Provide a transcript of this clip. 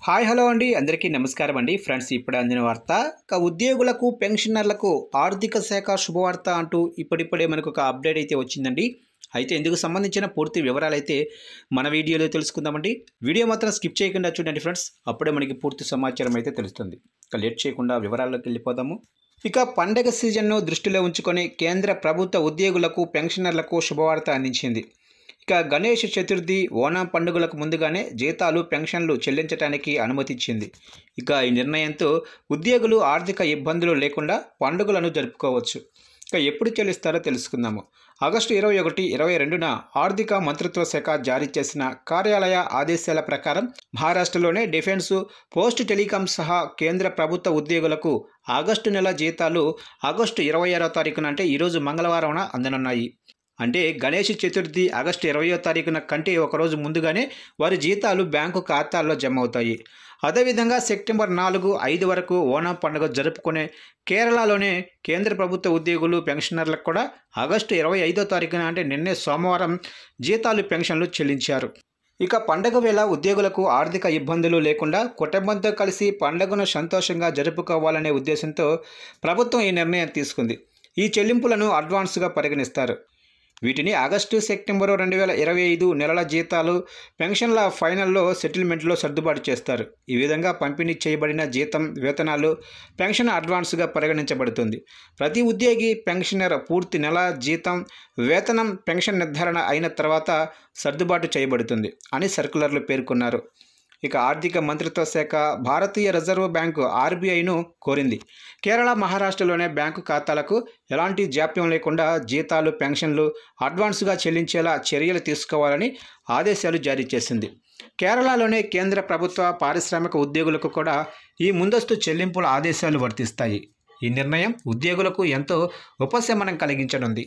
Hi hello అండి అందరికీ నమస్కారం అండి ఫ్రెండ్స్ ఇప్పుడు అందిన వార్త ఉద్యోగులకు పెన్షనర్లకు ఆర్థిక శాఖ శుభవార్త అంటూ ఇప్పుడిప్పుడే మనకు ఒక అప్డేట్ అయితే వచ్చిందండి. అయితే ఇందుకు సంబంధించిన పూర్తి వివరాలు అయితే మన వీడియోలో తెలుసుకుందామండి. వీడియో మాత్రం స్కిప్ చేయకుండా చూడండి ఫ్రెండ్స్, అప్పుడే మనకి పూర్తి సమాచారం అయితే తెలుస్తుంది. లేట్ చేయకుండా వివరాల్లోకి వెళ్ళిపోదాము. పండగ సీజన్ను దృష్టిలో ఉంచుకొని కేంద్ర ప్రభుత్వ ఉద్యోగులకు పెన్షనర్లకు శుభవార్త అందించింది. గణేష్ చతుర్థి ఓణం పండుగలకు ముందుగానే జీతాలు పెన్షన్లు చెల్లించడానికి అనుమతిచ్చింది. ఈ నిర్ణయంతో ఉద్యోగులు ఆర్థిక ఇబ్బందులు లేకుండా పండుగలను జరుపుకోవచ్చు. ఎప్పుడు చెల్లిస్తారో తెలుసుకుందాము. ఆగస్టు 21, 22న ఆర్థిక మంత్రిత్వ శాఖ జారీ చేసిన కార్యాలయ ఆదేశాల ప్రకారం మహారాష్ట్రలోనే డిఫెన్స్, పోస్ట్ టెలికాం సహా కేంద్ర ప్రభుత్వ ఉద్యోగులకు ఆగస్టు నెల జీతాలు ఆగస్టు 26వ తారీఖున అంటే ఈరోజు మంగళవారంన అందనున్నాయి. అంటే గణేష్ చతుర్థి ఆగస్టు 20వ తారీఖున కంటే ఒకరోజు ముందుగానే వారి జీతాలు బ్యాంకు ఖాతాల్లో జమ అవుతాయి. అదేవిధంగా సెప్టెంబర్ 4, 5 వరకు ఓణం పండుగ జరుపుకునే కేరళలోనే కేంద్ర ప్రభుత్వ ఉద్యోగులు పెన్షనర్లకు కూడా ఆగస్టు 25వ తారీఖున అంటే నిన్నే సోమవారం జీతాలు పెన్షన్లు చెల్లించారు. పండగ వేళ ఉద్యోగులకు ఆర్థిక ఇబ్బందులు లేకుండా కుటుంబంతో కలిసి పండుగను సంతోషంగా జరుపుకోవాలనే ఉద్దేశంతో ప్రభుత్వం ఈ నిర్ణయం తీసుకుంది. ఈ చెల్లింపులను అడ్వాన్స్గా పరిగణిస్తారు. వీటిని ఆగస్టు, సెప్టెంబరు 2025 నెలల జీతాలు, పెన్షన్ల ఫైనల్లో సెటిల్మెంట్లో సర్దుబాటు చేస్తారు. ఈ విధంగా పంపిణీ చేయబడిన జీతం, వేతనాలు పెన్షన్ అడ్వాన్స్గా పరిగణించబడుతుంది. ప్రతి ఉద్యోగి పెన్షనర్ పూర్తి నెల జీతం, వేతనం, పెన్షన్ నిర్ధారణ అయిన తర్వాత సర్దుబాటు చేయబడుతుంది అని సర్క్యులర్లు పేర్కొన్నారు. ఆర్థిక మంత్రిత్వ శాఖ భారతీయ రిజర్వ్ బ్యాంకు ఆర్బీఐను కోరింది. కేరళ, మహారాష్ట్రలోనే బ్యాంకు ఖాతాలకు ఎలాంటి జాప్యం లేకుండా జీతాలు, పెన్షన్లు అడ్వాన్స్గా చెల్లించేలా చర్యలు తీసుకోవాలని ఆదేశాలు జారీ చేసింది. కేరళలోనే కేంద్ర ప్రభుత్వ పారిశ్రామిక ఉద్యోగులకు కూడా ఈ ముందస్తు చెల్లింపుల ఆదేశాలు వర్తిస్తాయి. ఈ నిర్ణయం ఉద్యోగులకు ఎంతో ఉపశమనం కలిగించనుంది.